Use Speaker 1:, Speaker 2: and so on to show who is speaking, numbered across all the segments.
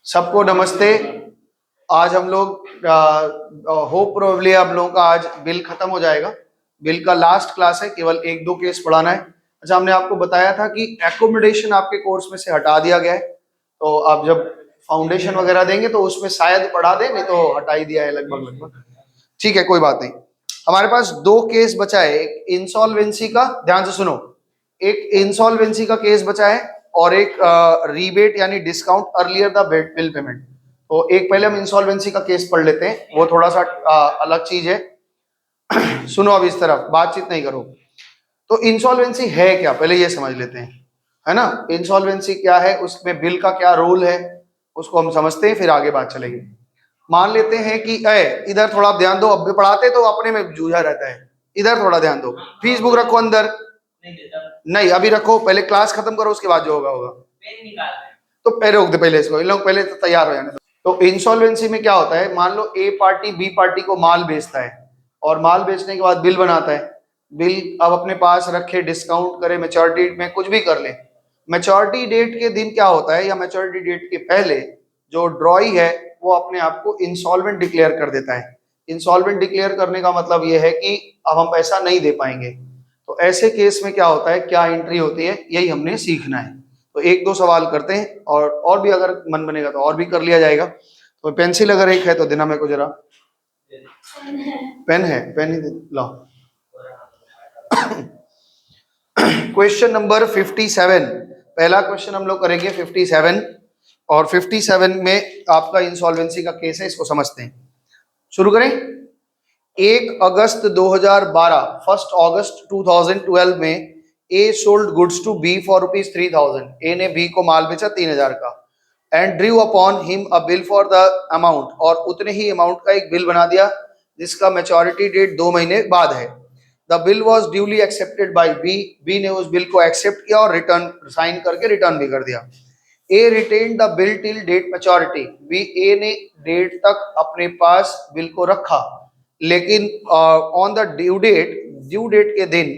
Speaker 1: सबको नमस्ते। आज हम लोग होप प्रोबेबली आप लोगों का आज बिल खत्म हो जाएगा। बिल का लास्ट क्लास है, केवल एक दो केस पढ़ाना है। अच्छा, हमने आपको बताया था कि एकोमोडेशन आपके कोर्स में से हटा दिया गया है, तो आप जब फाउंडेशन वगैरह देंगे तो उसमें शायद पढ़ा दें, नहीं तो हटा ही दिया है लगभग लगभग। ठीक है, कोई बात नहीं। हमारे पास दो केस बचा है, एक इंसॉल्वेंसी का, ध्यान से सुनो, एक इंसॉल्वेंसी का केस बचा है और एक रीबेट यानी discount earlier the bill payment. तो एक पहले हम इंसॉल्वेंसी का केस पढ़ लेते हैं, वो थोड़ा सा अलग चीज है। सुनो, अब इस तरफ बातचीत नहीं करो। तो इंसॉल्वेंसी है क्या, पहले ये समझ लेते हैं, है ना। इंसॉल्वेंसी क्या है, उसमें बिल का क्या रोल है, उसको हम समझते हैं, फिर आगे बात चलेगी। मान लेते हैं कि इधर थोड़ा आप ध्यान दो, अब भी पढ़ाते तो अपने में जूझा रहता है, इधर थोड़ा ध्यान दो। फीस बुक रखो अंदर, नहीं अभी रखो, पहले क्लास खत्म करो, उसके बाद जो होगा होगा। तो पहले रोक दे, पहले इसको, इन लोग पहले तो तैयार हो जाने दो। तो इंसॉल्वेंसी में क्या होता है, मान लो ए पार्टी बी पार्टी को माल बेचता है और माल बेचने के बाद बिल बनाता है। बिल अब अपने पास रखे, डिस्काउंट करे, मैच्योरिटी में कुछ भी कर ले। मैच्योरिटी डेट के दिन क्या होता है, या मैच्योरिटी डेट के पहले जो ड्रॉई है वो अपने आप को इंसॉल्वेंट डिक्लेयर कर देता है। इंसॉल्वेंट डिक्लेयर करने का मतलब ये है कि अब हम पैसा नहीं दे पाएंगे। तो ऐसे केस में क्या होता है, क्या एंट्री होती है, यही हमने सीखना है। तो एक दो सवाल करते हैं, और भी अगर मन बनेगा तो और भी कर लिया जाएगा। तो पेंसिल अगर एक है तो देना मेरे को जरा। पेन है, पेन ही लाओ। क्वेश्चन नंबर 57, पहला क्वेश्चन हम लोग करेंगे 57, और 57 में आपका इंसॉल्वेंसी का केस है, इसको समझते हैं। शुरू करें। 1 अगस्त 2012, 1 अगस्त 2012 में A sold goods to B for ₹3000। A ने बी को माल बेचा 3000 का, and drew upon him a bill for the amount, और उतने ही अमाउंट का एक बिल बना दिया जिसका मैच्योरिटी डेट 2 महीने बाद है। The bill was duly accepted by B, B ने उस बिल को एक्सेप्ट किया और रिटर्न साइन करके रिटर्न भी कर दिया। A retain the bill till date maturity, B A ने डेट तक अपने पास बिल को रखा, लेकिन ऑन द ड्यू डेट के दिन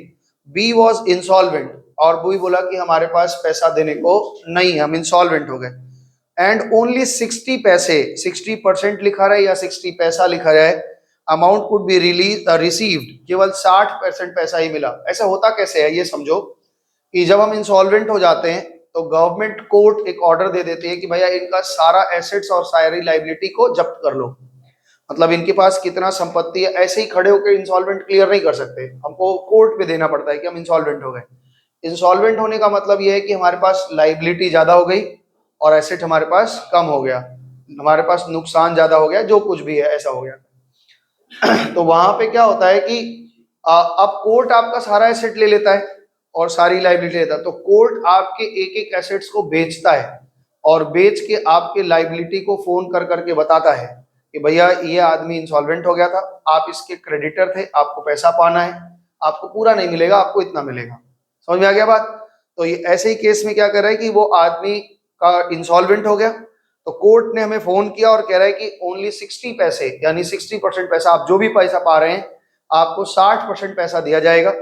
Speaker 1: बी वॉज इंसॉल्वेंट, और बी बोला कि हमारे पास पैसा देने को नहीं है, हम इंसॉल्वेंट हो गए। एंड ओनली 60 पैसे, 60% लिखा रहे या 60 पैसा लिखा जाए, अमाउंट कुड बी रिसीव्ड, केवल 60% पैसा ही मिला। ऐसा होता कैसे है, ये समझो कि जब हम इंसॉल्वेंट हो जाते हैं तो गवर्नमेंट कोर्ट एक ऑर्डर दे देती है कि भैया इनका सारा एसेट्स और सारी लाइबिलिटी को जब्त कर लो। मतलब इनके पास कितना संपत्ति है, ऐसे ही खड़े होकर इंसॉल्वेंट क्लियर नहीं कर सकते, हमको कोर्ट पे देना पड़ता है कि हम इंसॉल्वेंट हो गए। इंसॉल्वेंट होने का मतलब यह है कि हमारे पास लाइबिलिटी ज्यादा हो गई और एसेट हमारे पास कम हो गया, हमारे पास नुकसान ज्यादा हो गया, जो कुछ भी है ऐसा हो गया। तो वहां पे क्या होता है कि अब कोर्ट आपका सारा एसेट ले लेता है और सारी लाइबिलिटी लेता है। तो कोर्ट आपके एक एक एसेट्स को बेचता है और बेच के आपके लाइबिलिटी को फोन कर करके बताता है कि भैया ये आदमी इंसॉल्वेंट हो गया था, आप इसके क्रेडिटर थे, आपको पैसा पाना है, आपको पूरा नहीं मिलेगा, आपको इतना मिलेगा। समझ में आ गया बात। तो ये ऐसे ही केस में क्या कर रहा है कि वो आदमी का इंसॉल्वेंट हो गया, तो कोर्ट ने हमें फोन किया और कह रहा है कि ओनली 60 पैसे यानी 60% पैसा, आप जो भी पैसा पा रहे हैं आपको 60% पैसा दिया जाएगा,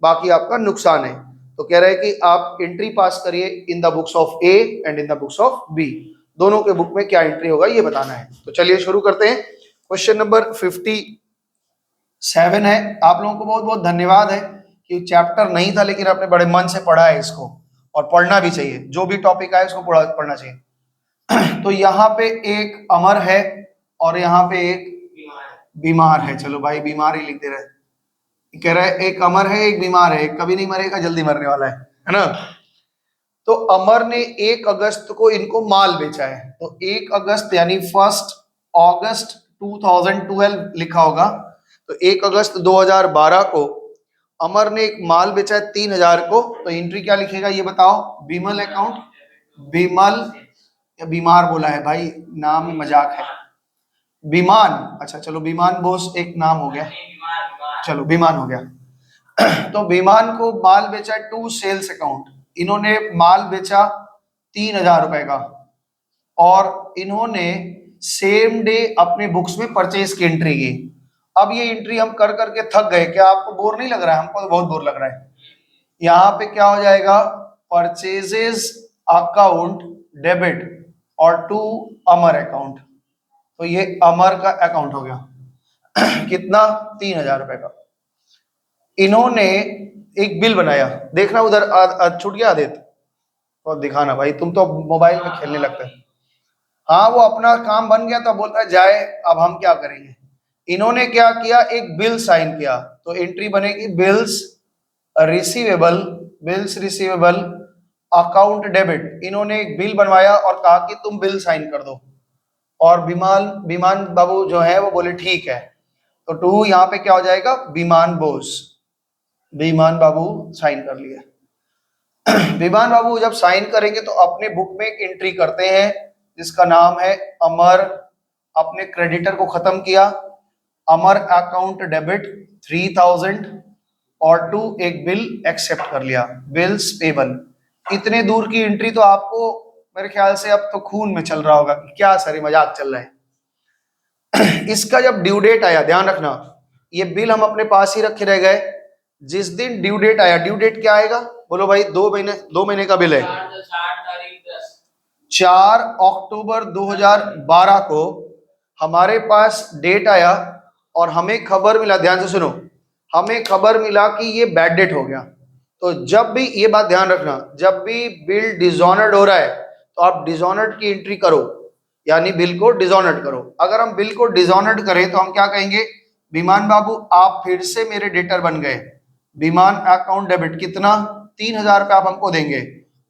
Speaker 1: बाकी आपका नुकसान है। तो कह रहा है कि आप एंट्री पास करिए in the books of A and in the books of B, दोनों के बुक में क्या एंट्री होगा ये बताना है। तो चलिए शुरू करते हैं। क्वेश्चन नंबर 57 है। आप लोगों को बहुत बहुत धन्यवाद है कि चैप्टर नहीं था लेकिन आपने बड़े मन से पढ़ा है इसको, और पढ़ना भी चाहिए, जो भी टॉपिक आए उसको पढ़ना चाहिए। तो यहाँ पे एक अमर है और यहाँ पे एक बीमार है। चलो भाई बीमार ही लिख दे रहे, कह रहा है एक अमर है एक बीमार है, एक कभी नहीं मरेगा, जल्दी मरने वाला है ना। तो अमर ने 1 अगस्त को इनको माल बेचा है, तो 1 अगस्त यानी 1 अगस्त 2012 लिखा होगा। तो 1 अगस्त 2012 को अमर ने एक माल बेचा है 3000 को, तो एंट्री क्या लिखेगा ये बताओ। बिमल अकाउंट, बिमल या बीमार बोला है भाई, नाम में मजाक है। विमान, अच्छा चलो विमान बोस एक नाम हो गया, चलो विमान हो गया। तो विमान को माल बेचा टू सेल्स अकाउंट, इन्होंने माल बेचा 3000 रुपए का, और इन्होंने सेम डे अपने बुक्स में परचेज की एंट्री की। अब ये एंट्री हम कर करके थक गए, क्या आपको बोर नहीं लग रहा है? हमको तो बहुत बोर लग रहा है। यहाँ पे क्या हो जाएगा, परचेजेस अकाउंट डेबिट और टू अमर अकाउंट। तो ये अमर का अकाउंट हो गया कितना, 3,000 रुपए का। इन्होंने एक बिल बनाया, देखना उधर छूट गया आदित्य, तो दिखाना भाई, तुम तो मोबाइल में खेलने लगते हैं। हाँ वो अपना काम बन गया तो बोलता है जाए, अब हम क्या करेंगे। इन्होंने क्या किया, एक बिल साइन किया, तो एंट्री बनेगी bills receivable, bills receivable account debit. इन्होंने एक बिल बनवाया और कहा कि तुम बिल साइन कर दो, और विमान विमान बाबू जो है वो बोले ठीक है। तो टू यहाँ पे क्या हो जाएगा, विमान बोस, विमान बाबू साइन कर लिया विमान बाबू जब साइन करेंगे तो अपने बुक में एक एंट्री करते हैं जिसका नाम है अमर। अपने क्रेडिटर को खत्म किया, अमर अकाउंट डेबिट 3,000, और टू एक बिल एक्सेप्ट कर लिया, बिल्स पेबल। इतने दूर की एंट्री तो आपको मेरे ख्याल से अब तो खून में चल रहा होगा कि क्या सारी मजाक चल रहा है इसका जब ड्यू डेट आया, ध्यान रखना, ये बिल हम अपने पास ही रखे रह गए। जिस दिन ड्यू डेट आया, ड्यू डेट क्या आएगा बोलो भाई, 2 महीने का बिल है। 4 अक्टूबर 2012 को हमारे पास डेट आया और हमें खबर मिला, ध्यान से सुनो, हमें खबर मिला कि ये बैड डेट हो गया। तो जब भी, ये बात ध्यान रखना, जब भी बिल डिसऑनर्ड हो रहा है तो आप डिसऑनर्ड की एंट्री करो, यानी बिल को डिसऑनर्ड करो। अगर हम बिल को डिसऑनर्ड करें तो हम क्या कहेंगे, विमान बाबू आप फिर से मेरे डेटर बन गए, विमान अकाउंट डेबिट कितना, 3,000 रुपये आप हमको देंगे,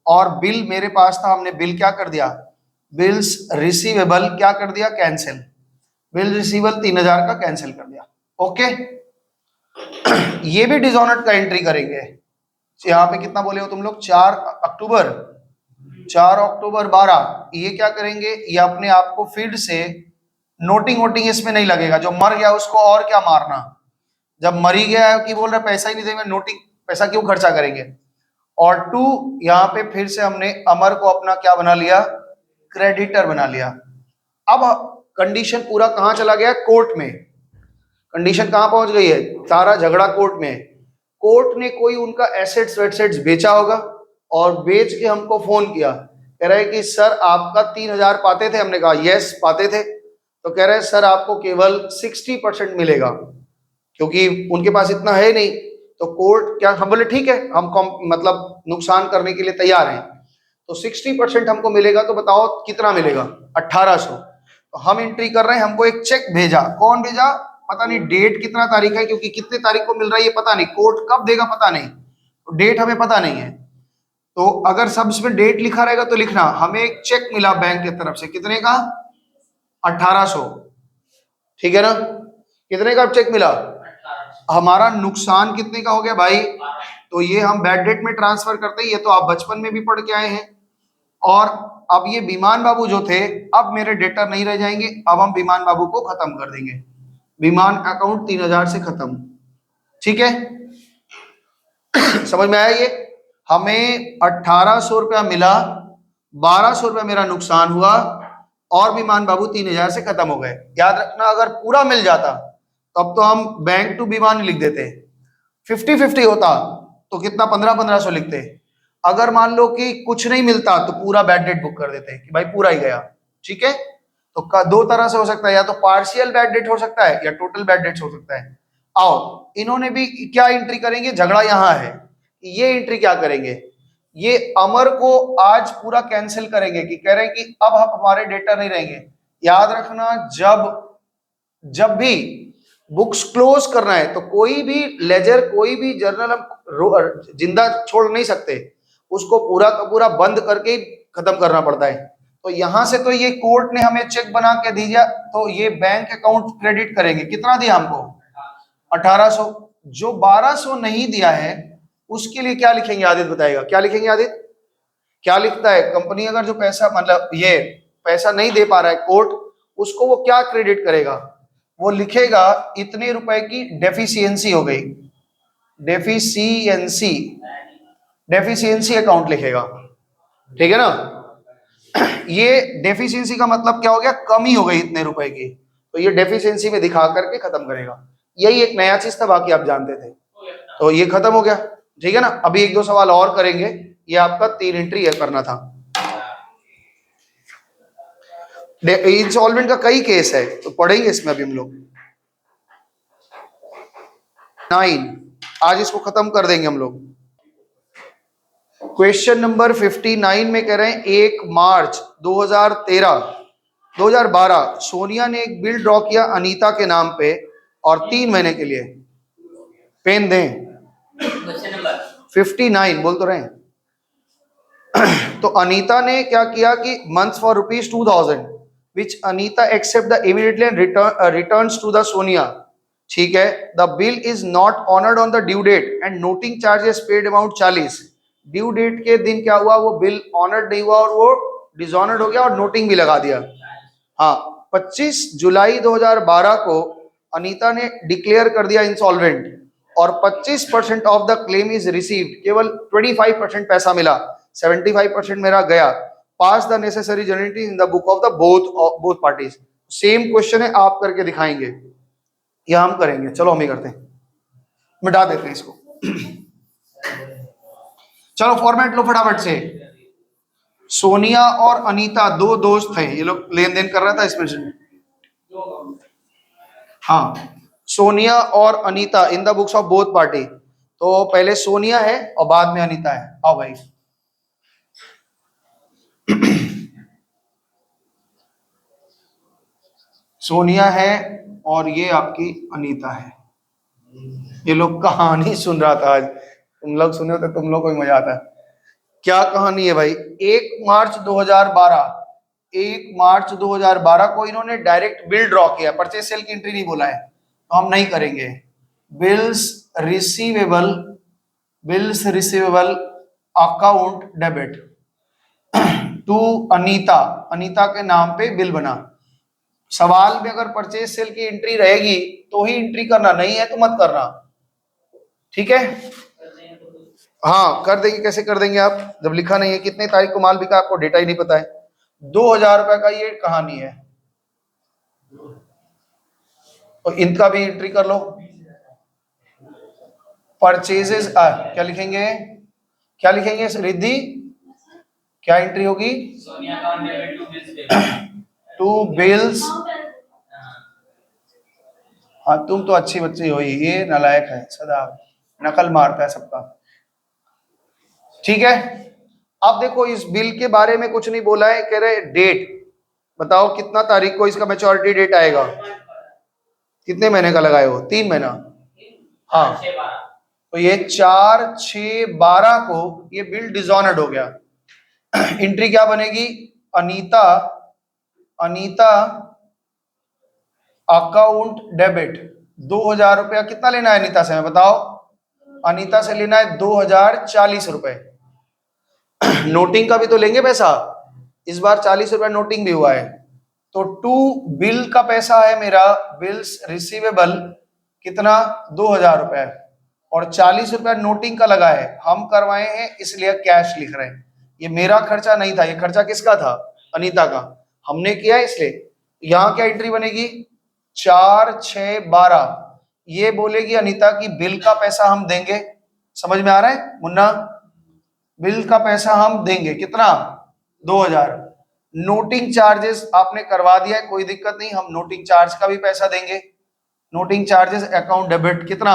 Speaker 1: और बिल मेरे पास था, हमने बिल क्या कर दिया, बिल्स रिसीवेबल क्या कर दिया, कैंसिल, बिल रिसीवेबल 3,000 का कैंसिल कर दिया। ओके ये भी डिसऑनर्ड का एंट्री करेंगे। यहाँ पे कितना बोले हो तुम लोग, 4 अक्टूबर 12, ये क्या करेंगे, ये अपने आप को फिर से नोटिंग इसमें नहीं लगेगा, जो मर गया उसको और क्या मारना, जब मरी गया है कि बोल रहे पैसा ही नहीं देंगे, नोटिंग पैसा क्यों खर्चा करेंगे। और टू यहाँ पे फिर से हमने अमर को अपना क्या बना लिया, क्रेडिटर बना लिया। अब कंडीशन पूरा कहां चला गया, कोर्ट में। कंडीशन कहां पहुंच गई है, सारा झगड़ा कोर्ट में। कोर्ट ने कोई उनका एसेट्स वेसेट्स बेचा होगा और बेच के हमको फोन किया, कह रहे कि सर आपका 3,000 पाते थे। हमने कहा यस पाते थे। तो कह रहे सर आपको केवल 60% मिलेगा, क्योंकि उनके पास इतना है नहीं। तो कोर्ट क्या, हम बोले ठीक है, हम मतलब नुकसान करने के लिए तैयार हैं, तो 60% हमको मिलेगा। तो बताओ कितना मिलेगा, 1,800। तो हम एंट्री कर रहे हैं, हमको एक चेक भेजा, कौन भेजा पता नहीं, डेट कितना तारीख है, क्योंकि कितने तारीख को मिल रहा है ये पता नहीं, कोर्ट कब देगा पता नहीं, तो डेट हमें पता नहीं है। तो अगर सब इसमें डेट लिखा रहेगा तो लिखना, हमें एक चेक मिला बैंक की तरफ से, कितने का, 1,800, ठीक है ना, कितने का चेक मिला, हमारा नुकसान कितने का हो गया भाई। तो ये हम बैड डेट में ट्रांसफर करते हैं, ये तो आप बचपन में भी पढ़ के आए हैं। और अब ये विमान बाबू जो थे, अब मेरे डेटर नहीं रह जाएंगे, अब हम विमान बाबू को खत्म कर देंगे, विमान अकाउंट 3,000 से खत्म, ठीक है समझ में आया। ये हमें 1,800 रुपया मिला, 1,200 रुपया मेरा नुकसान हुआ, और विमान बाबू 3,000 से खत्म हो गए। याद रखना, अगर पूरा मिल जाता तो अब तो हम बैंक टू विमान लिख देते, 50-50 होता तो कितना, 1500 लिखते। अगर मान लो कि कुछ नहीं मिलता तो पूरा बैड डेट बुक कर देते कि भाई पूरा ही गया, ठीक है। तो दो तरह से हो सकता है, या तो पार्शियल बैड डेट हो सकता है या टोटल बैड डेट हो सकता है। आओ इन्होंने भी क्या एंट्री करेंगे, झगड़ा यहां है, ये एंट्री क्या करेंगे, ये अमर को आज पूरा कैंसिल करेंगे कि कह रहे हैं कि अब हम हमारे डेटा नहीं रहेंगे। याद रखना, जब भी बुक्स क्लोज करना है तो कोई भी लेजर, कोई भी जर्नल हम जिंदा छोड़ नहीं सकते, उसको पूरा का पूरा बंद करके खत्म करना पड़ता है। तो यहां से तो ये कोर्ट ने हमें चेक बना के दिया, तो ये बैंक अकाउंट क्रेडिट करेंगे, कितना दिया हमको, 1,800। जो 1,200 नहीं दिया है उसके लिए क्या लिखेंगे, आदित्य बताएगा, क्या लिखेंगे आदित्य, क्या लिखता है कंपनी, अगर जो पैसा मतलब ये पैसा नहीं दे पा रहा है कोर्ट, उसको वो क्या क्रेडिट करेगा, वो लिखेगा इतने रुपए की डेफिशिएंसी हो गई, डेफिशिएंसी अकाउंट लिखेगा, ठीक है ना। ये डेफिशिएंसी का मतलब क्या हो गया, कमी हो गई इतने रुपए की, तो ये डेफिशिएंसी में दिखा करके खत्म करेगा। यही एक नया चीज था, बाकी आप जानते थे। तो ये खत्म हो गया, ठीक है ना। अभी 1-2 सवाल और करेंगे, ये आपका 3 एंट्री करना था। इंसॉल्वेंट का कई केस है तो पढ़ेंगे इसमें अभी हम लोग। 9, आज इसको खत्म कर देंगे हम लोग। क्वेश्चन नंबर 59 में कह रहे हैं 1 मार्च 2012 सोनिया ने एक बिल ड्रॉ किया अनीता के नाम पे और 3 महीने के लिए। पेन दें। 59 बोल तो रहे हैं। तो अनीता ने क्या किया कि months for ₹2000 which Anita accept the immediately and returns to the Sonia. ठीक है। The bill is not honoured on the due date and noting charges paid amount 40। Due date के दिन क्या हुआ, वो बिल ऑनर्ड नहीं हुआ और वो डिसऑनर्ड हो गया और नोटिंग भी लगा दिया। हाँ, 25 जुलाई 2012 को अनीता ने डिक्लेयर कर दिया इंसॉल्वेंट और 25% of the claim is received. केवल 25% पैसा मिला, 75% मेरा गया। Pass the necessary genuinity in the book of the both parties. Same question है, आप करके दिखाएंगे या हम करेंगे? चलो हम ही करते हैं, मिटा देते हैं इसको। चलो फॉर्मेट लो फटाफट से। सोनिया और अनीता दो दोस्त हैं, ये लोग लेन देन कर रहा था इसमें। हाँ, सोनिया और अनीता इन the books of both party. तो पहले सोनिया है और बाद में अनीता है। आओ भाई। सोनिया है और ये आपकी अनीता है। ये लोग कहानी सुन रहा था आज, तुम लोग सुने होते तुम लोग को भी मजा आता है। क्या कहानी है भाई? 1 मार्च 2012 को इन्होंने डायरेक्ट बिल ड्रॉ किया, परचेज सेल की एंट्री नहीं बोला है तो हम नहीं करेंगे। Bills receivable account debit to Anita, Anita के नाम पे बिल बना। सवाल में अगर परचेज सेल की एंट्री रहेगी तो ही एंट्री करना, नहीं है तो मत करना। ठीक है? हाँ कर देंगे। कैसे कर देंगे आप जब लिखा नहीं है? कितने तारीख को माल बिका आपको डेटा ही नहीं पता है। 2000 रुपए का ये कहानी है तो इनका भी एंट्री कर लो। परचेजेस क्या लिखेंगे? क्या लिखेंगे रिद्धि? क्या एंट्री होगी? To bills. हाँ तुम तो अच्छी बच्ची हो, ये नालायक है, सदा नकल मारता है सबका। ठीक है। अब देखो इस बिल के बारे में कुछ नहीं बोला है, कह रहे डेट बताओ कितना तारीख को इसका मैच्योरिटी डेट आएगा। कितने महीने का लगाए हो? 3 महीना। हाँ तो ये 4/6/12 को ये बिल डिसऑनर्ड हो गया। एंट्री क्या बनेगी? अनीता अकाउंट डेबिट 2000 रुपया। कितना लेना है अनीता से, मैं बताओ? अनीता से लेना है 2040 रुपए। नोटिंग का भी तो लेंगे पैसा, इस बार 40 रुपया नोटिंग भी हुआ है। तो टू बिल का पैसा है मेरा, बिल्स रिसीवेबल कितना? 2000 रुपया और 40 रुपया नोटिंग का लगा है। हम करवाए हैं इसलिए कैश लिख रहे हैं। ये मेरा खर्चा नहीं था, ये खर्चा किसका था? अनीता का। हमने किया इसलिए। यहां क्या एंट्री बनेगी? 4/6/12। ये बोलेगी अनीता की बिल का पैसा हम देंगे। समझ में आ रहा है मुन्ना? बिल का पैसा हम देंगे कितना? 2000। नोटिंग चार्जेस आपने करवा दिया है, कोई दिक्कत नहीं, हम नोटिंग चार्ज का भी पैसा देंगे। नोटिंग चार्जेस अकाउंट डेबिट कितना?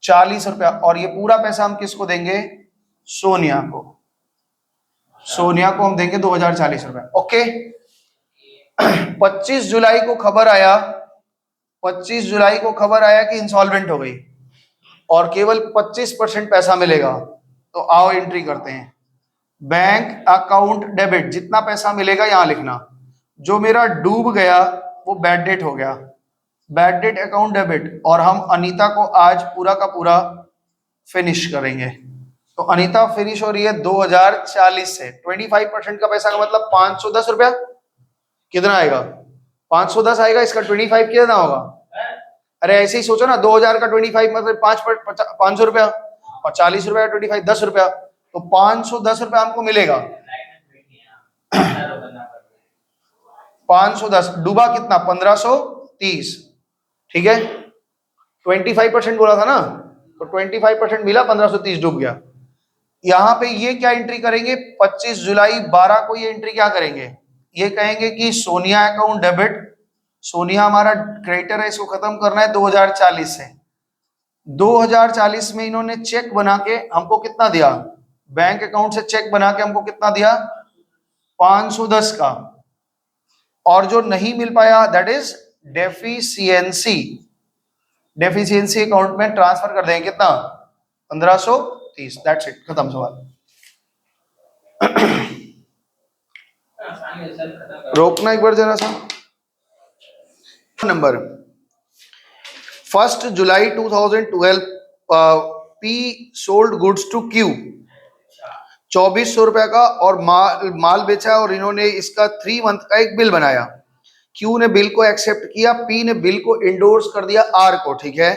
Speaker 1: 40 रुपया। और ये पूरा पैसा हम किसको देंगे? सोनिया को। सोनिया को हम देंगे 2040 रुपया। ओके। 25 जुलाई को खबर आया, 25 जुलाई को खबर आया कि इंसॉल्वेंट हो गई और केवल 25% पैसा मिलेगा। तो आओ एंट्री करते हैं। बैंक अकाउंट डेबिट, जितना पैसा मिलेगा यहां लिखना। जो मेरा डूब गया वो बैड डेट हो गया, बैड डेट अकाउंट डेबिट। और हम अनीता को आज पूरा का पूरा फिनिश करेंगे। तो अनीता फिनिश हो रही है 2040 से। 25% का पैसा का मतलब 510 रुपया। कितना आएगा? 510 आएगा। इसका 25 कितना होगा? अरे ऐसे ही सोचो ना, 2000 का 25 मतलब 500 रुपया और 40 रुपया 25 10 रुपया। तो 510 रुपया हमको मिलेगा। 510 डूबा कितना? 1530। ठीक है, 25% बोला था ना, तो 25% मिला, 1530 डूब गया। यहां पे ये क्या एंट्री करेंगे? 25 जुलाई 12 को ये एंट्री क्या करेंगे? ये कहेंगे कि सोनिया अकाउंट डेबिट, सोनिया हमारा क्रेडिटर है, इसको खत्म करना है 2040 से। 2040 में इन्होंने चेक बना के हमको कितना दिया, बैंक अकाउंट से चेक बना के हमको कितना दिया, 510 का। और जो नहीं मिल पाया that is deficiency, deficiency account में ट्रांसफर कर देंगे कितना, 1530। दैट्स इट, खत्म सवाल। रोकना एक बार जरा सा। नंबर 1 जुलाई 2012 P sold goods to Q 2400 रुपए का और माल बेचा और इन्होंने इसका 3 मंथ का एक बिल बनाया। क्यू ने बिल को एक्सेप्ट किया, पी ने बिल को इंडोर्स कर दिया आर को, ठीक है।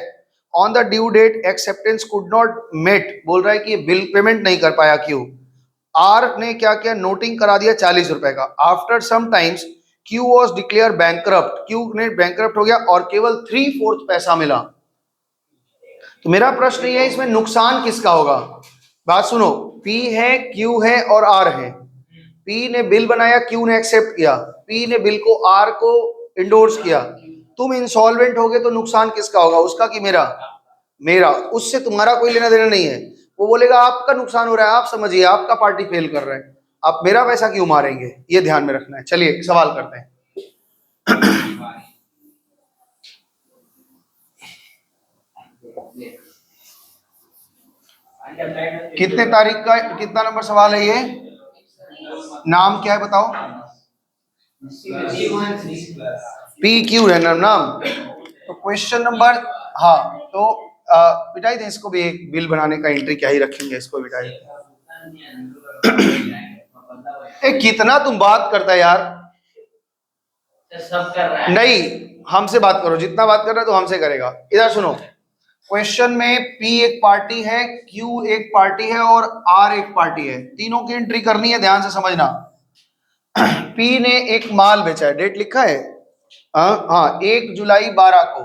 Speaker 1: On the due date acceptance could not met, बोल रहा है कि ये बिल पेमेंट नहीं कर पाया क्यू। आर ने क्या किया, नोटिंग करा दिया 40 रुपए का। After some times Q was declare bankrupt, Q ने बैंकरप्ट हो गया और केवल 3/4 पैसा मिला। तो मेरा प्रश्न ये है, इसमें नुकसान किसका होगा? बात सुनो, पी है, क्यू है और आर है। पी ने बिल बनाया, क्यू ने एक्सेप्ट किया, पी ने बिल को आर को इंडोर्स किया। तुम इंसॉल्वेंट हो गए तो नुकसान किसका होगा, उसका कि मेरा? मेरा। उससे तुम्हारा कोई लेना देना नहीं है। वो बोलेगा आपका नुकसान हो रहा है, आप समझिए, आपका पार्टी फेल कर रहा है, आप मेरा पैसा क्यों मारेंगे, ये ध्यान में रखना है। चलिए सवाल करते हैं। कितने तारीख का, कितना नंबर सवाल है ये? नाम क्या है बताओ? पी क्यू है ना नाम। तो क्वेश्चन नंबर, हाँ तो बिठाई दें इसको भी, एक बिल बनाने का एंट्री क्या ही रखेंगे, इसको बिठाई। कितना तुम बात करता है यार, सब कर रहा है। नहीं, हमसे बात करो, जितना बात कर रहा है तो हमसे करेगा। इधर सुनो, क्वेश्चन में पी एक पार्टी है, क्यू एक पार्टी है और आर एक पार्टी है, तीनों की एंट्री करनी है, ध्यान से समझना। पी ने एक माल बेचा है, डेट लिखा है हाँ 1 जुलाई 12 को,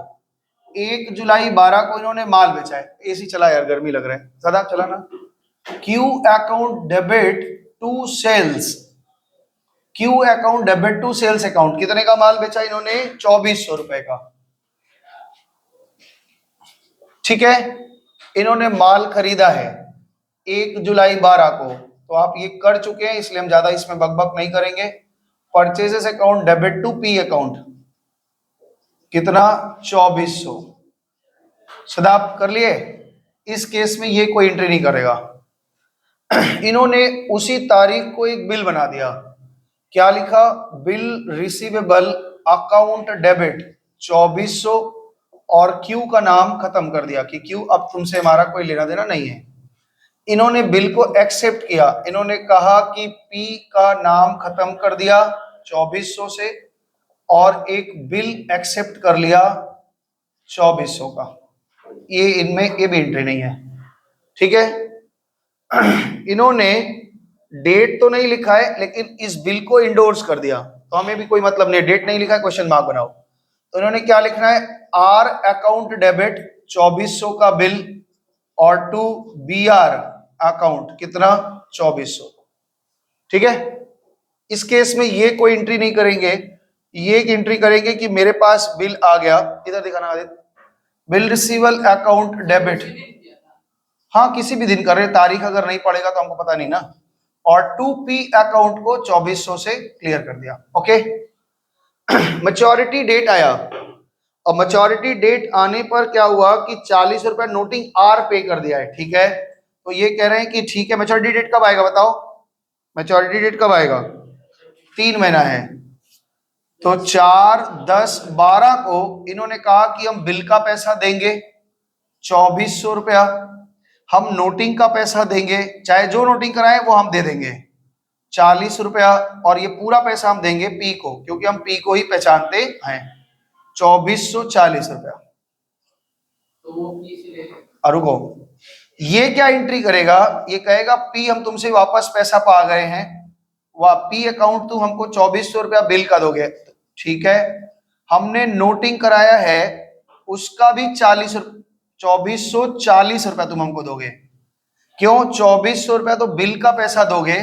Speaker 1: 1 जुलाई 12 को इन्होंने माल बेचा है। एसी चला यार, गर्मी लग रहा है, सदा चला ना। Q account debit to sales, Q account debit to sales account, कितने का माल बेचा इन्होंने? 2400 रुपए का, ठीक है। इन्होंने माल खरीदा है 1 जुलाई 12 को, तो आप ये कर चुके हैं इसलिए हम ज्यादा इसमें बकबक नहीं करेंगे। Purchases account debit to P account, कितना? 2400। सदा आप कर लिए। इस केस में ये कोई एंट्री नहीं करेगा। इन्होंने उसी तारीख को एक बिल बना दिया, क्या लिखा? बिल रिसीवेबल अकाउंट डेबिट 2400 और क्यू का नाम खत्म कर दिया कि क्यू अब तुमसे हमारा कोई लेना देना नहीं है। इन्होंने बिल को एक्सेप्ट किया, इन्होंने कहा कि पी का नाम खत्म कर दिया 2400 से और एक बिल एक्सेप्ट कर लिया 2400 का। ये इनमें ये भी एंट्री नहीं है, ठीक है। इन्होंने डेट तो नहीं लिखा है लेकिन इस बिल को इंडोर्स कर दिया, तो हमें भी कोई मतलब नहीं, डेट नहीं लिखा है, क्वेश्चन मार्क बनाओ। तो इन्होंने क्या लिखना है? आर अकाउंट डेबिट 2400 का बिल और टू बी आर अकाउंट कितना? 2400, ठीक है। इस केस में ये कोई एंट्री नहीं करेंगे, ये एक एंट्री करेंगे कि मेरे पास बिल आ गया, इधर दिखाना आदित्य, बिल रिसीवल अकाउंट डेबिट, हाँ किसी भी दिन कर रहे, तारीख अगर नहीं पड़ेगा तो हमको पता नहीं ना, और 2P अकाउंट को 2400 से क्लियर कर दिया, ओके। मैच्योरिटी डेट आया और मैच्योरिटी डेट आने पर क्या हुआ कि 40 रुपए नोटिंग आर पे कर दिया है, ठीक है। तो ये कह रहे हैं कि ठीक है, मैच्योरिटी डेट कब आएगा बताओ? मैच्योरिटी डेट कब आएगा? 3 महीना है, तो 4, 10, 12 को इन्होंने कहा कि हम बिल का पैसा देंगे 2400 रुपया, हम नोटिंग का पैसा देंगे, चाहे जो नोटिंग कराए वो हम दे देंगे 40 रुपया, और ये पूरा पैसा हम देंगे पी को, क्योंकि हम पी को ही पहचानते हैं, 2440 रुपया। रुको, ये क्या एंट्री करेगा? ये कहेगा पी हम तुमसे वापस पैसा पा गए हैं, वह पी अकाउंट तुम हमको 2400 रुपया बिल का दोगे, ठीक है। हमने नोटिंग कराया है उसका भी 2440 रुपया तुम हमको दोगे, क्यों? 2400 रुपया तो बिल का पैसा दोगे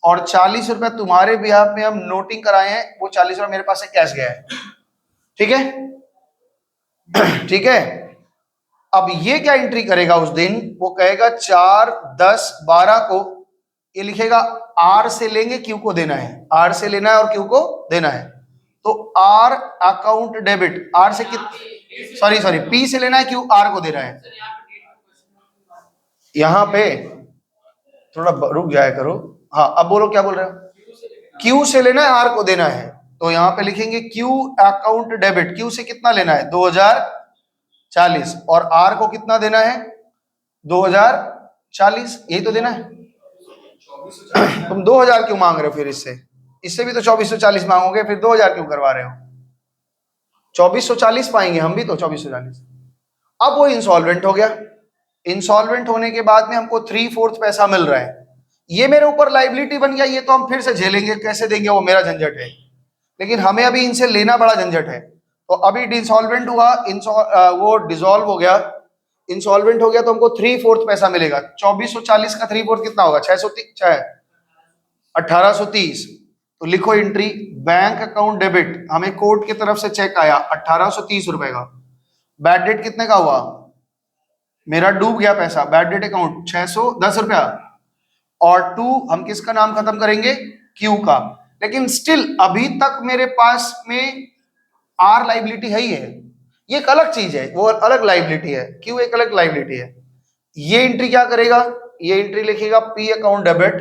Speaker 1: और 40 रुपया तुम्हारे बिहाफ में हम नोटिंग कराए हैं, वो 40 रुपया मेरे पास से कैश गया है। ठीक है ठीक है। अब ये क्या एंट्री करेगा उस दिन, वो कहेगा 4, 10, 12 को ये लिखेगा आर से लेंगे क्यू को देना है, आर से लेना है और क्यू को देना है। तो आर अकाउंट डेबिट, आर से सॉरी पी से लेना है, क्यू आर को देना है। यहां पे थोड़ा रुक जाया करो। हाँ अब बोलो क्या बोल रहे हो। क्यू से लेना है, आर को देना है, तो यहां पे लिखेंगे क्यू अकाउंट डेबिट। क्यू से कितना लेना है 2040, और आर को कितना देना है 2040, यही तो देना है। तुम 2000 क्यों मांग रहे हो फिर, इससे भी तो 2440 मांगोगे, फिर 2000 क्यों करवा रहे हो। 2440 पाएंगे हम भी तो 2440। अब वो इंसॉल्वेंट हो गया, इंसॉल्वेंट होने के बाद में हमको 3/4 पैसा मिल रहा है, ये मेरे ऊपर लाइबिलिटी बन गया, ये तो हम फिर से झेलेंगे, कैसे देंगे वो मेरा झंझट है, लेकिन हमें अभी इनसे लेना बड़ा झंझट है। तो अभी इंसॉल्वेंट हुआ, वो डिसॉल्व हो गया, इंसॉल्वेंट हो गया, तो हमको 3/4 पैसा मिलेगा। 2440 का 3/4 कितना होगा 1830। तो लिखो एंट्री बैंक अकाउंट डेबिट, हमें कोर्ट की तरफ से चेक आया 1830 रुपए का। बैड डेट कितने का हुआ, मेरा डूब गया पैसा, बैड डेट अकाउंट 610 रुपया। और 2 हम किसका नाम खत्म करेंगे, क्यू का। लेकिन स्टिल अभी तक मेरे पास में आर लाइबिलिटी है ही है, ये एक अलग चीज है, वो अलग लाइबिलिटी है, क्यू एक अलग लाइबिलिटी है। ये एंट्री क्या करेगा, ये एंट्री लिखेगा पी अकाउंट डेबिट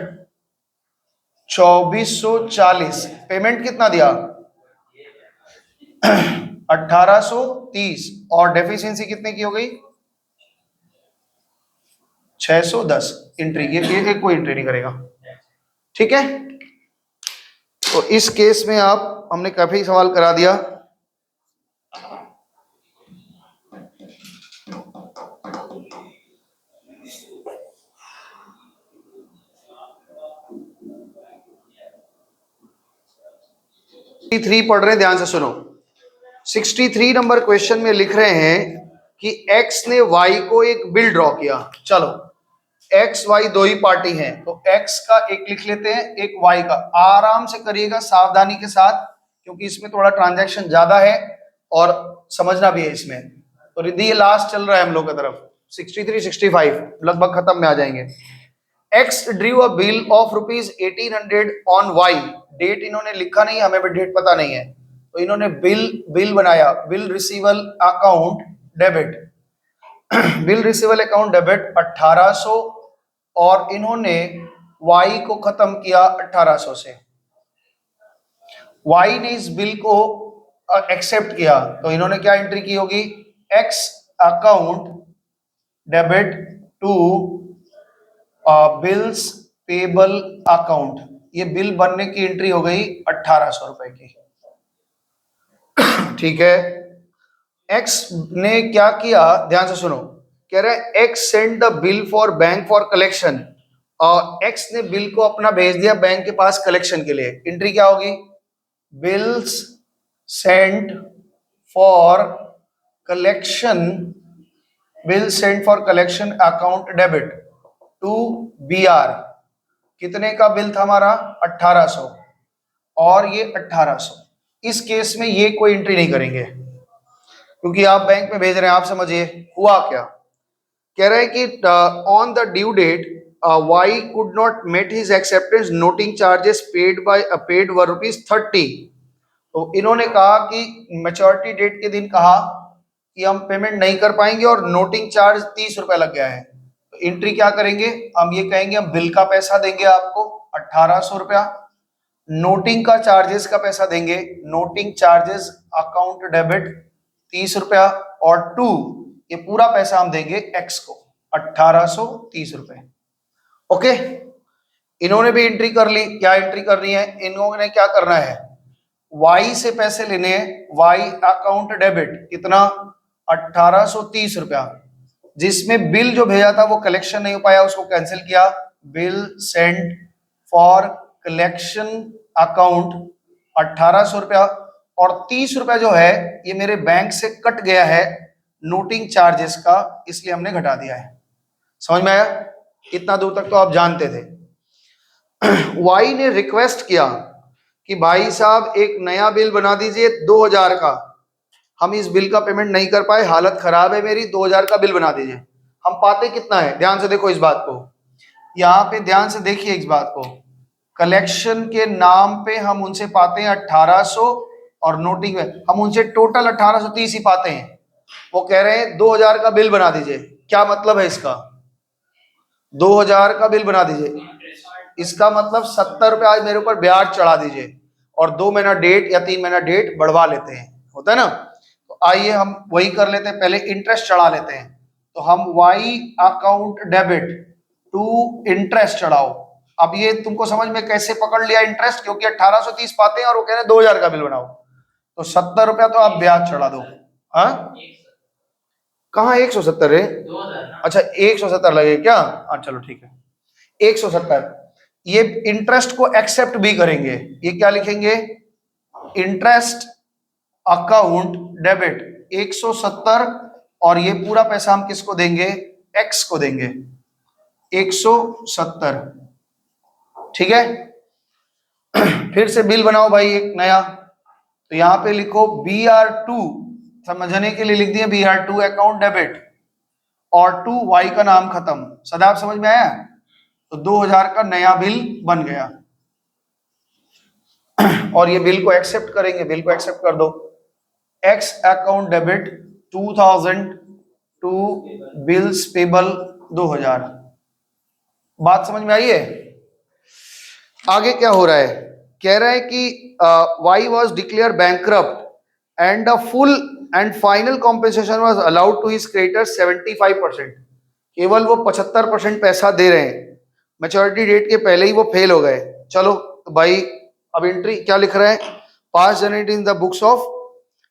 Speaker 1: 2440, पेमेंट कितना दिया 1830, और डेफिशिएंसी कितने की हो गई 610। एंट्री ये कोई एंट्री नहीं करेगा। ठीक है, तो इस केस में आप हमने काफी सवाल करा दिया। थ्री पढ़ रहे हैं, ध्यान से सुनो। 63 नंबर क्वेश्चन में लिख रहे हैं कि x ने y को एक बिल ड्रॉ किया। चलो x y दो ही पार्टी हैं, तो x का एक लिख लेते हैं, एक y का। आराम से करिएगा, सावधानी के साथ, क्योंकि इसमें थोड़ा ट्रांजैक्शन ज्यादा है और समझना भी है इसमें। तो रिद्धि ये लास्ट चल रहा है हम लोग की तरफ, 63 65 लगभग खत्म में आ जाएंगे। X drew a bill of ₹1800 on Y, date इन्होंने लिखा नहीं, हमें भी डेट पता नहीं है, तो इन्होंने बिल बनाया, bill रिसीवल account debit, bill रिसीवल account debit 1800, और इन्होंने Y को खत्म किया 1800 से। Y ने इस बिल को एक्सेप्ट किया, तो इन्होंने क्या एंट्री की होगी, X account debit to bills payable account, ये बिल बनने की एंट्री हो गई 1800 रुपए की। ठीक है, एक्स ने क्या किया, ध्यान से सुनो, कह रहे हैं x send the bill for bank for collection, और एक्स ने बिल को अपना भेज दिया बैंक के पास कलेक्शन के लिए। एंट्री क्या होगी, bills send for collection, bill send for collection account debit to BR। कितने का बिल था हमारा 1800, और ये 1800। इस केस में ये कोई एंट्री नहीं करेंगे, क्योंकि आप बैंक में भेज रहे हैं। आप समझिए हुआ क्या, कह रहे हैं कि on the due date Y could not meet his acceptance, noting charges paid were ₹30। तो इन्होंने कहा कि मैच्योरिटी डेट के दिन कहा कि हम पेमेंट नहीं कर पाएंगे, और नोटिंग चार्ज 30 रुपए लग गया है। तो एंट्री क्या करेंगे, हम ये कहेंगे हम बिल का पैसा देंगे आपको 1800 रुपया, नोटिंग का चार्जेस का पैसा देंगे, नोटिंग चार्जेस अकाउंट डेबिट 30 रुपया, और 2 ये पूरा पैसा हम देंगे एक्स को 1830 रुपए। ओके, इन्होंने भी एंट्री कर ली। क्या एंट्री करनी है, इन्होंने क्या करना है, वाई से पैसे लेने हैं, वाई अकाउंट डेबिट कितना 1830 रुपया, जिसमें बिल जो भेजा था वो कलेक्शन नहीं हो पाया, उसको कैंसिल किया, bill send for collection account 1800 रुपया, और 30 रुपया जो है ये मेरे बैंक से कट गया है नोटिंग चार्जेस का, इसलिए हमने घटा दिया है। समझ में आया, इतना दूर तक तो आप जानते थे। वाई ने रिक्वेस्ट किया कि भाई साहब एक नया बिल बना दीजिए 2000 का, हम इस बिल का पेमेंट नहीं कर पाए, हालत खराब है मेरी, 2000 का बिल बना दीजिए। हम पाते कितना है, ध्यान से देखो इस बात को, यहाँ पे ध्यान से देखिए इस बात को, कलेक्शन के नाम पे हम उनसे पाते हैं 1800 और नोटिंग में हम उनसे टोटल 1830 ही पाते हैं। वो कह रहे हैं 2000 का बिल बना दीजिए। क्या मतलब है इसका? 2000 का बिल बना दीजिए, इसका मतलब 70 रुपये आज मेरे ऊपर ब्याज चढ़ा दीजिए और 2 महीना डेट या 3 महीना डेट बढ़वा लेते हैं, होता है ना। तो आइए हम वही कर लेते हैं, पहले इंटरेस्ट चढ़ा लेते हैं। तो हम Y account debit to interest चढ़ाओ। अब ये तुमको समझ में कैसे पकड़ लिया इंटरेस्ट, क्योंकि 1830 पाते हैं और वो कह रहे हैं 2000 का बिल बनाओ, तो 70 रुपया तो आप ब्याज चढ़ा दो। हाँ कहाँ 170 है? अच्छा 170 लगे क्या? हाँ चलो ठीक है 170। ये इंटरेस्ट को एक्सेप्ट भी करेंगे, ये क्या लिखेंगे? इंटरेस्ट अकाउंट डेबिट 170, और ये पूरा पैसा हम किसको देंगे? एक्स को देंगे 170, ठीक है। फिर से बिल बनाओ भाई एक नया, तो यहां पे लिखो BR2, समझने के लिए लिख दिया BR2 अकाउंट डेबिट, और 2 वाई का नाम खत्म। सदाब समझ में आया? तो 2000 का नया बिल बन गया और ये बिल को एक्सेप्ट करेंगे, बिल को एक्सेप्ट कर दो। X account debit 2000 to bills payable 2000। बात समझ में आई है? आगे क्या हो रहा है? कह रहा है कि Y was declare bankrupt and the full and final compensation was allowed to his creditors 75%। केवल वो 75% पैसा दे रहे हैं, मैच्योरिटी डेट के पहले ही वो फेल हो गए। चलो तो भाई अब एंट्री क्या लिख रहा है? Pass generate in the books of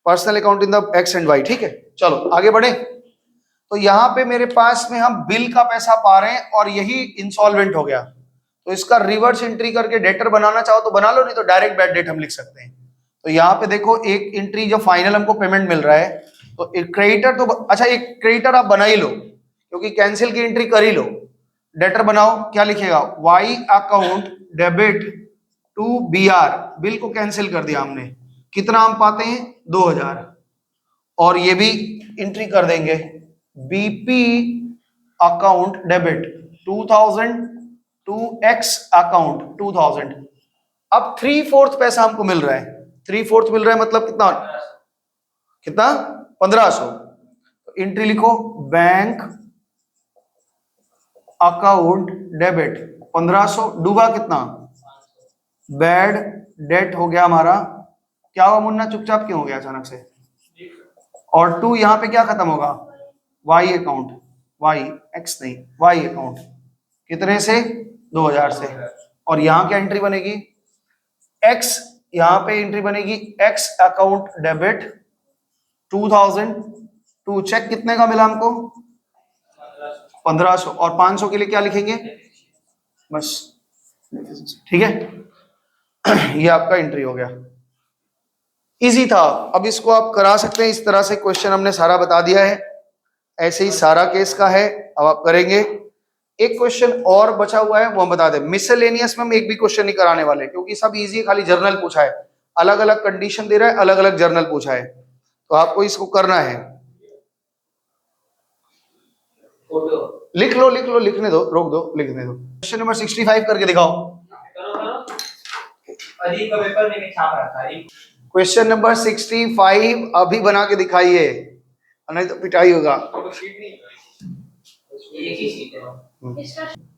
Speaker 1: personal account in the X and Y, ठीक है। चलो आगे बढ़े। तो यहाँ पे मेरे पास में हम बिल का पैसा पा रहे हैं और यही इंसॉल्वेंट हो गया, तो इसका रिवर्स एंट्री करके डेटर बनाना चाहो तो बना लो, नहीं तो डायरेक्ट बैड डेट हम लिख सकते हैं। तो यहाँ पे देखो एक एंट्री जो फाइनल हमको पेमेंट मिल रहा है, तो एक क्रेडिटर तो अच्छा एक क्रेडिटर आप बना ही लो, क्योंकि कैंसिल की एंट्री कर ही लो। डेटर बनाओ, क्या लिखेगा? Y account debit to BR, bill को कैंसिल कर दिया हमने, कितना हम पाते हैं? 2000, और ये भी एंट्री कर देंगे BP account debit 2000 to X account 2000। अब 3/4 पैसा हमको मिल रहा है, 3/4 मिल रहा है मतलब कितना? कितना? 1500। तो एंट्री लिखो बैंक अकाउंट डेबिट 1500, डूबा कितना? बैड डेट हो गया हमारा। क्या हुआ मुन्ना, चुपचाप क्यों हो गया अचानक से? और 2 यहां पे क्या खत्म होगा? वाई अकाउंट, वाई एक्स नहीं, वाई अकाउंट कितने से? 2000 से। और यहां क्या एंट्री बनेगी? एक्स, यहां पे एंट्री बनेगी X account debit 2000 to cheque कितने का मिला हमको? 1500, और 500 के लिए क्या लिखेंगे? बस, ठीक है। ये आपका एंट्री हो गया, इजी था। अब इसको आप करा सकते हैं इस तरह से, क्वेश्चन हमने सारा बता दिया है, ऐसे ही सारा केस का है। अब आप करेंगे। एक क्वेश्चन और बचा हुआ है वो हम बता दें, मिसलेनियस में हम एक भी क्वेश्चन नहीं कराने वाले, क्योंकि सब इजी है, खाली जर्नल पूछा है, अलग अलग कंडीशन दे रहा है, अलग अलग जर्नल पूछा है, तो आपको इसको करना है। लिख लो लिख लो, लिखने दो, रोक दो, लिखने दो। क्वेश्चन नंबर 65 करके दिखाओ। क्वेश्चन नंबर 65 अभी बना के दिखाइए, नहीं तो पिटाई होगा।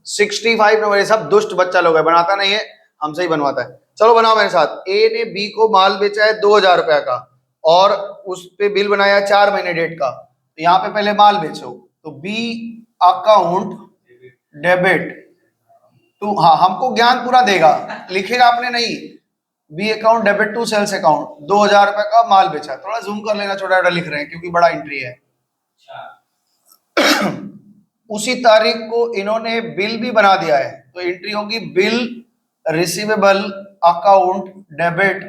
Speaker 1: 65 नंबर, ये सब दुष्ट बच्चा लोग है, बनाता नहीं है, हमसे ही बनवाता है। चलो बनाओ मेरे साथ। ए ने बी को माल बेचा है 2000 रुपया का, और उस पे बिल बनाया 4 महीने डेट का। तो यहाँ पे पहले माल बेचो, तो बी अकाउंट डेबिट टू, हाँ हमको ज्ञान पूरा देगा, लिखेगा आपने नहीं, B account debit to sales account 2000 रुपए का माल बेचा। थोड़ा जूम कर लेना, छोटा छोटा लिख रहे हैं क्योंकि बड़ा एंट्री है। उसी तारीख को इन्होंने बिल भी बना दिया है, तो एंट्री होगी bill receivable account debit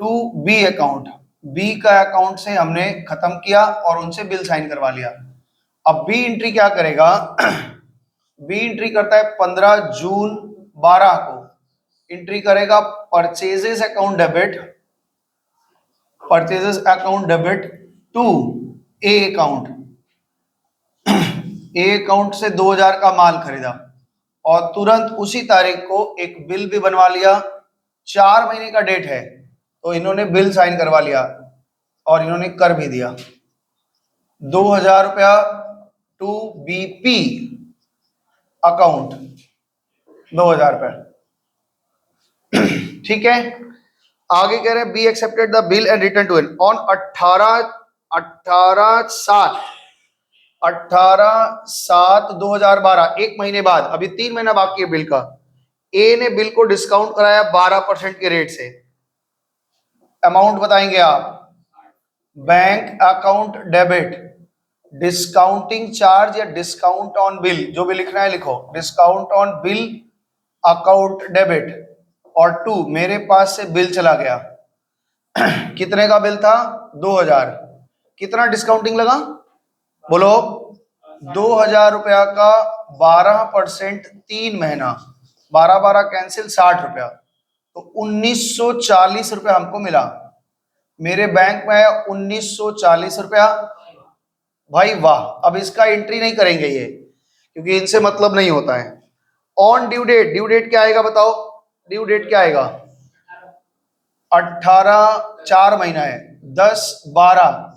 Speaker 1: to B account. B का अकाउंट से हमने खत्म किया और उनसे बिल साइन करवा लिया। अब बी एंट्री क्या करेगा? बी एंट्री करता है 15 जून 12 को, एंट्री करेगा purchases account debit, purchases account debit to A account, A account से 2000 का माल खरीदा और तुरंत उसी तारीख को एक बिल भी बनवा लिया, 4 महीने का डेट है तो इन्होंने बिल साइन करवा लिया और इन्होंने कर भी दिया 2000 रुपया टू बीपी अकाउंट, 2000 रुपया। ठीक है, आगे कह रहे हैं B accepted the bill and return to N on 18/7/2012, एक महीने बाद, अभी 3 महीना बाकी है बिल का। ए ने बिल को डिस्काउंट कराया 12% के रेट से। अमाउंट बताएंगे आप, bank account debit, discounting charge या डिस्काउंट ऑन बिल, जो भी लिखना है लिखो, discount on bill account debit, और टू मेरे पास से बिल चला गया कितने का बिल था 2000, कितना डिस्काउंटिंग लगा बोलो 2000 रुपया का 12%, 3 महीना, 12 कैंसिल 60 रुपया, तो 1940 रुपया हमको मिला। मेरे बैंक में आया 1940 रुपया, भाई वाह। अब इसका एंट्री नहीं करेंगे ये, क्योंकि इनसे मतलब नहीं होता है। On due date, due date क्या आएगा बताओ, ड्यू डेट क्या आएगा 18, 4 महीना है 10/12,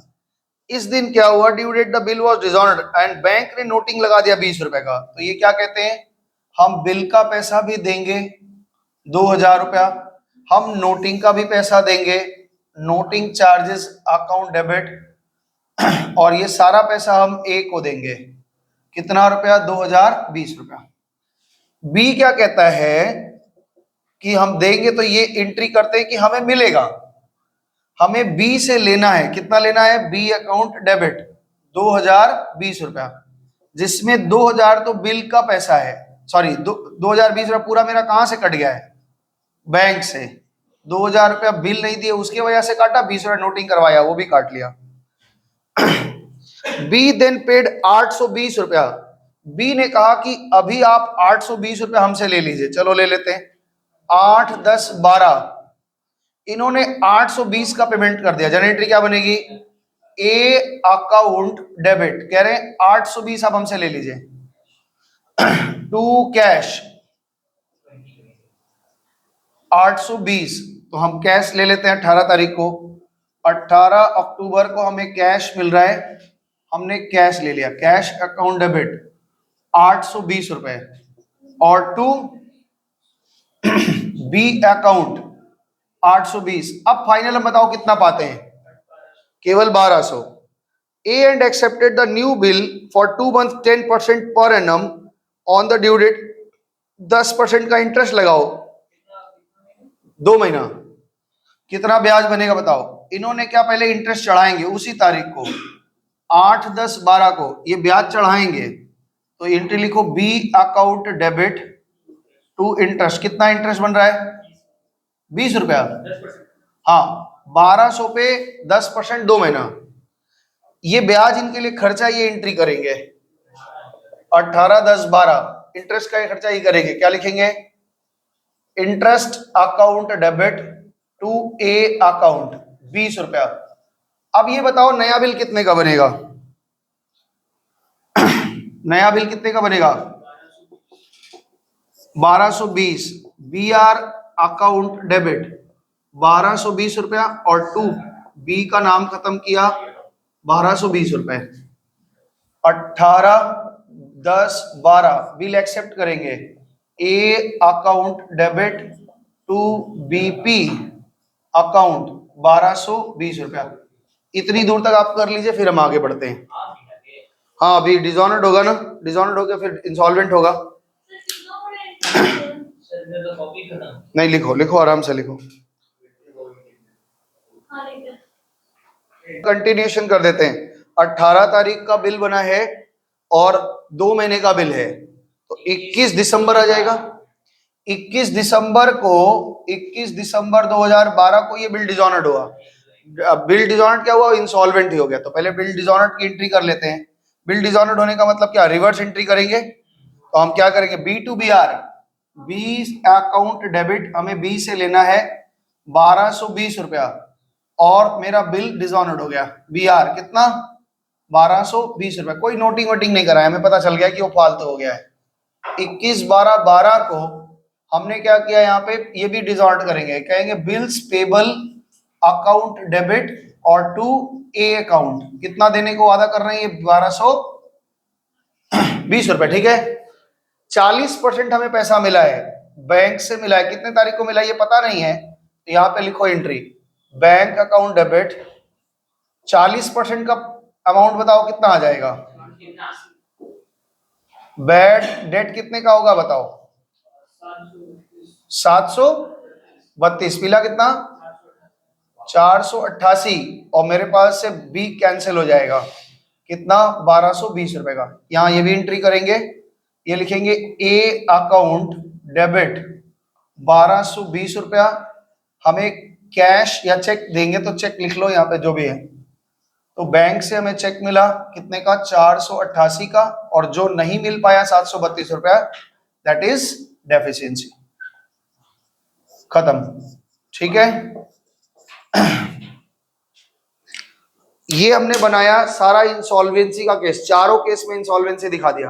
Speaker 1: इस दिन क्या हुआ, due date the bill was dishonoured and bank ने नोटिंग लगा दिया 20 रुपए का, तो ये क्या कहते हैं, हम बिल का पैसा भी देंगे 2000 रुपया, हम नोटिंग का भी पैसा देंगे, नोटिंग चार्जेस अकाउंट डेबिट, और ये सारा पैसा हम ए को देंगे, कितना रुपया 2020 रुपया। बी क्या कहता है कि हम देंगे, तो ये एंट्री करते हैं कि हमें मिलेगा, हमें बी से लेना है, कितना लेना है, बी अकाउंट डेबिट 2020 रुपया, जिसमें 2000 तो बिल का पैसा है, सॉरी 2020 रुपया पूरा मेरा कहां से कट गया है, बैंक से, 2000 रुपया बिल नहीं दिए उसकी वजह से काटा, 20 रुपया नोटिंग करवाया वो भी काट लिया। बी देन पेड 820 रुपया, बी ने कहा कि अभी आप 820 रुपया हमसे ले लीजिए, चलो ले लेते हैं, 8, 10, 12, इन्होंने 820 का पेमेंट कर दिया, जनरेटरी क्या बनेगी, ए अकाउंट डेबिट, कह रहे हैं 820 आप हमसे ले लीजिए, टू कैश 820, तो हम कैश ले लेते हैं 18 तारीख को, 18 अक्टूबर को हमें कैश मिल रहा है, हमने कैश ले लिया, कैश अकाउंट डेबिट 820 रुपए, और टू बी अकाउंट 820। अब फाइनल हम बताओ कितना पाते हैं, केवल 1200। A and accepted the new bill for 2 months 10% per annum on the due date, 10% का इंटरेस्ट लगाओ 2 महीना, कितना ब्याज बनेगा बताओ। इन्होंने क्या पहले इंटरेस्ट चढ़ाएंगे उसी तारीख को 8, 10, 12 को ये ब्याज चढ़ाएंगे, तो एंट्री लिखो B account debit to interest, कितना इंटरेस्ट बन रहा है 20 रुपया, हाँ 1200 पे 10% 2 महीना, ये ब्याज इनके लिए खर्चा, ये एंट्री करेंगे 18, 10, 12, इंटरेस्ट का खर्चा ही करेंगे, क्या लिखेंगे, interest account debit to A account 20 रुपया। अब ये बताओ नया बिल कितने का बनेगा, नया बिल कितने का बनेगा 1220, बी आर अकाउंट डेबिट 1220 रुपया, और टू बी का नाम खत्म किया 1220 रुपए, 18, 10, 12 बिल एक्सेप्ट करेंगे, A account debit to BP account 1220 रुपया। इतनी दूर तक आप कर लीजिए, फिर हम आगे बढ़ते हैं। हाँ अभी डिसऑनर्ड होगा ना, डिसऑनर्ड हो गया फिर इंसॉल्वेंट होगा, नहीं लिखो लिखो आराम से लिखो, कंटिन्यूएशन कर देते हैं। 18 तारीख का बिल बना है और 2 महीने का बिल है, तो 21 दिसंबर आ जाएगा, 21 दिसंबर 2012 को ये बिल डिसऑनर्ड हुआ। बिल डिसऑनर्ड क्या हुआ, इंसॉल्वेंट ही हो गया, तो पहले बिल डिसऑनर्ड की एंट्री कर लेते हैं। बिल डिसऑनर्ड होने का मतलब क्या, रिवर्स एंट्री करेंगे, तो हम क्या करेंगे B to B R, B account debit, हमें बी से लेना है 1220 रुपया और मेरा बिल डिसऑनर्ड हो गया। बी आर कितना 1220 रुपया। कोई नोटिंग वोटिंग नहीं कराया, हमें पता चल गया कि वो फालतू हो गया है। 21/12/12 को हमने क्या किया, यहाँ पे ये भी डिसऑर्डर करेंगे, कहेंगे बिल्स पेबल अकाउंट डेबिट और टू ए अकाउंट। कितना देने को वादा कर रहे हैं, ये 1220 रुपए, ठीक है। 40% हमें पैसा मिला है, बैंक से मिला है। कितने तारीख को मिला ये पता नहीं है, तो यहाँ पे लिखो एंट्री बैंक अकाउंट डेबिट। 40% का अमाउंट बताओ कितना आ जाएगा। बैड डेट कितने का होगा बताओ। 732। पिला कितना 488 और मेरे पास से बी कैंसिल हो जाएगा, कितना 1220 रुपए का। यहाँ ये भी एंट्री करेंगे, ये लिखेंगे ए अकाउंट डेबिट 1220 रुपया। हमें कैश या चेक देंगे तो चेक लिख लो यहाँ पे जो भी है। तो बैंक से हमें चेक मिला कितने का 488 का, और जो नहीं मिल पाया 732 रुपया, दैट इज डेफिशिएंसी। खत्म, ठीक है। ये हमने बनाया सारा इंसॉल्वेंसी का केस, चारों केस में इंसॉल्वेंसी दिखा दिया।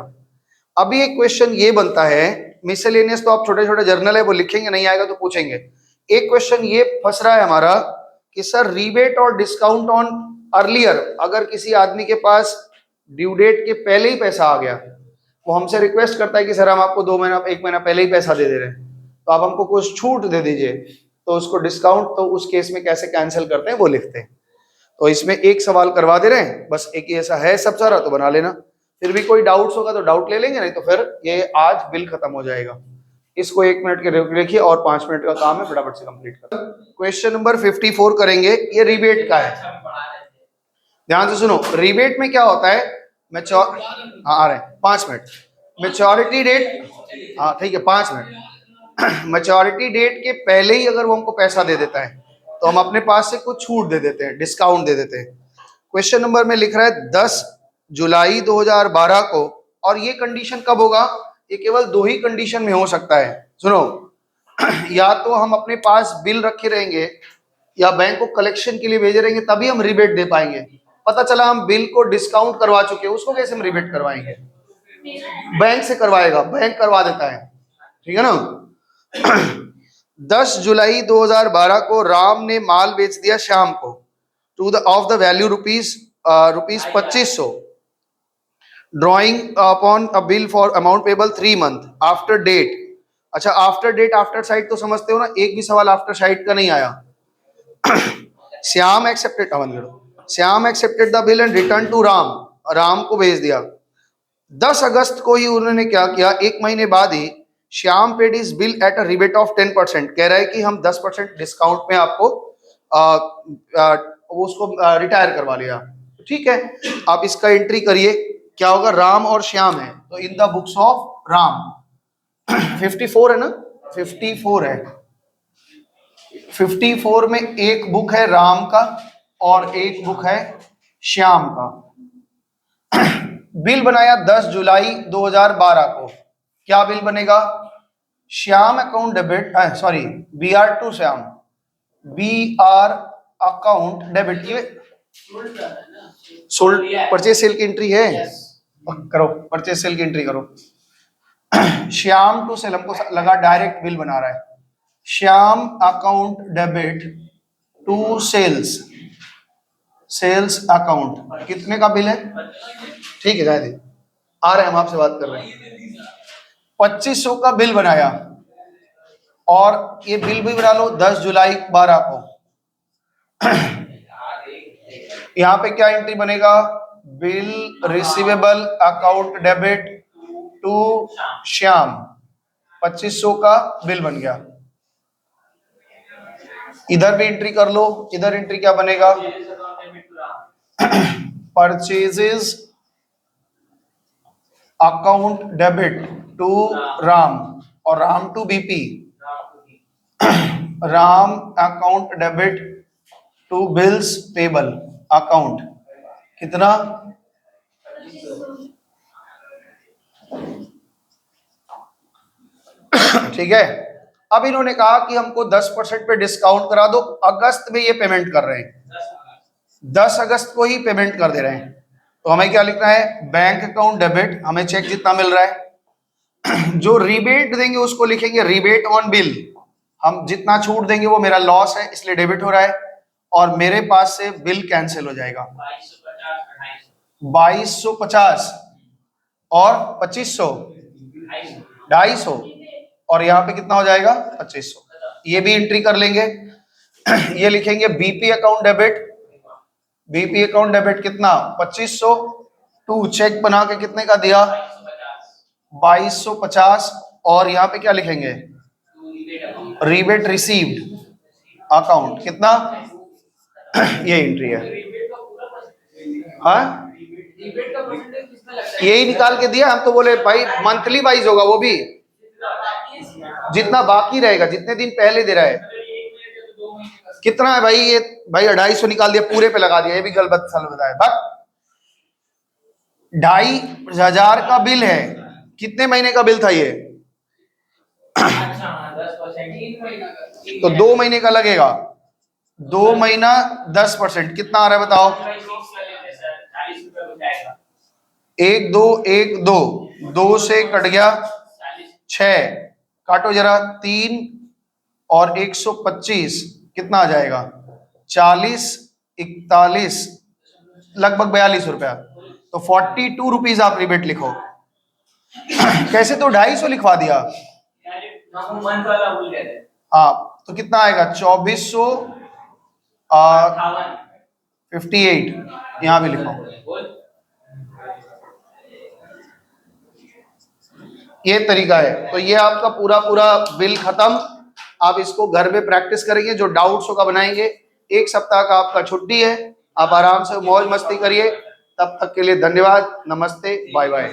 Speaker 1: अभी एक क्वेश्चन ये बनता है, मिसलेनियस तो आप छोटे छोटे जर्नल है वो लिखेंगे, नहीं आएगा तो पूछेंगे। एक क्वेश्चन ये फंस रहा है हमारा कि सर रिबेट और डिस्काउंट ऑन अर्लियर, अगर किसी आदमी के पास ड्यू डेट के पहले ही पैसा आ गया, वो हमसे रिक्वेस्ट करता है कि सर हम आपको 1 महीना पहले ही पैसा दे दे रहे हैं, तो आप हमको कुछ छूट दे दीजिए, तो उसको डिस्काउंट, तो उस केस में कैसे कैंसिल करते हैं वो लिखते हैं। तो इसमें एक सवाल करवा दे रहे हैं, बस एक ही ऐसा है सब सारा, तो बना लेना। फिर भी कोई डाउट्स होगा तो डाउट ले लेंगे, नहीं तो फिर ये आज बिल खत्म हो जाएगा। इसको 1 मिनट के लिखिए और 5 मिनट का काम है, फटाफट से कंप्लीट कर। क्वेश्चन नंबर 54 करेंगे, ये रिबेट का है, ध्यान से सुनो। रिबेट में क्या होता है, आ रहे हैं 5 मिनट। मैच्योरिटी डेट, हाँ ठीक है 5 मिनट। मैच्योरिटी डेट के पहले ही अगर वो हमको पैसा दे देता है तो हम अपने पास से कुछ छूट दे देते हैं, डिस्काउंट दे देते हैं। क्वेश्चन नंबर में लिख रहा है 10 जुलाई 2012 को, और ये कंडीशन कब होगा, ये केवल 2 ही कंडीशन में हो सकता है, सुनो। या तो हम अपने पास बिल रखे रहेंगे या बैंक को कलेक्शन के लिए भेजे रहेंगे, तभी हम रिबेट दे पाएंगे। पता चला हम बिल को डिस्काउंट करवा चुके हैं, उसको कैसे हम रिबेट करवाएंगे, बैंक से करवाएगा, बैंक करवा देता है, ठीक है ना। 10 जुलाई 2012 को राम ने माल बेच दिया श्याम को to the of the value rupees 2500, drawing upon a bill for amount payable 3 month after date. अच्छा आफ्टर डेट, आफ्टर साइड तो समझते हो ना, एक भी सवाल आफ्टर साइड का नहीं आया। Shyam accepted, Shyam accepted the bill and return to Ram, Ram को भेज दिया। 10 अगस्त को ही उन्होंने क्या किया, 1 महीने बाद ही Shyam paid is bill at a rebate of 10%, कह रहा है कि हम 10% डिस्काउंट में आपको उसको रिटायर करवा लिया, ठीक है। आप इसका एंट्री करिए, क्या होगा, राम और श्याम है तो इन द बुक्स ऑफ राम। 54 है ना, 54 है, 54 में एक बुक है राम का और एक बुक है श्याम का। बिल बनाया 10 जुलाई 2012 को, क्या बिल बनेगा, Shyam account debit, sorry B R to Shyam, B R account debit, ये सोल्ड परचेज सेल की एंट्री है, करो परचेज सेल की एंट्री करो। श्याम टू सेल, हमको लगा डायरेक्ट बिल बना रहा है, Shyam account debit to sales, sales account, कितने का बिल है, ठीक है जाए आ रहे हैं, हम आपसे बात कर रहे हैं। 2500 का बिल बनाया, और ये बिल भी बना लो 10 जुलाई 12 को। यहां पे क्या एंट्री बनेगा, bill receivable account debit to Shyam, 2500 का बिल बन गया। इधर भी एंट्री कर लो, इधर एंट्री क्या बनेगा, purchases account debit to Ram, और Ram to BP, Ram account debit to bills payable account, कितना, ठीक है। अब इन्होंने कहा कि हमको 10% पे डिस्काउंट करा दो, अगस्त में ये पेमेंट कर रहे हैं, 10 अगस्त को ही पेमेंट कर दे रहे हैं। तो हमें क्या लिखना है, बैंक अकाउंट डेबिट, हमें चेक जितना मिल रहा है। जो रिबेट देंगे उसको लिखेंगे रिबेट ऑन बिल, हम जितना छूट देंगे वो मेरा लॉस है इसलिए डेबिट हो रहा है, और मेरे पास से बिल कैंसिल हो जाएगा। 2250 और 2500, 250, और यहाँ पे कितना हो जाएगा 2500, ये भी एंट्री कर लेंगे। ये लिखेंगे BP account debit, BP account debit कितना 2500 टू चेक बना के कितने का दिया 2250, और यहाँ पे क्या लिखेंगे रिबेट रिसीव्ड अकाउंट कितना, ये एंट्री है। हाँ यही निकाल के दिया, हम तो बोले भाई मंथली वाइज होगा, वो भी जितना बाकी रहेगा, जितने दिन पहले दे रहा है। कितना है भाई ये, भाई 250 निकाल दिया, पूरे पे लगा दिया, ये भी गलत साल बताया। बट 2500 का बिल है, कितने महीने का बिल था ये, तो 2 महीने का लगेगा, 2 महीना 10%, कितना आ रहा है बताओ, 1 2 1 2, 2 से कट गया 6, काटो जरा 3 और 125 कितना आ जाएगा 40 41 लगभग 42 रुपया, तो 42 रुपीज आप रिबेट लिखो। कैसे, तो 250 लिखवा दिया, हाँ तो कितना आएगा 2400 58, यहाँ भी लिखो। ये तरीका है। तो ये आपका पूरा पूरा बिल खत्म। आप इसको घर में प्रैक्टिस करेंगे, जो डाउट्स होगा बनाएंगे। 1 सप्ताह का आपका छुट्टी है, आप आराम से मौज मस्ती करिए। तब तक के लिए धन्यवाद, नमस्ते, बाय बाय।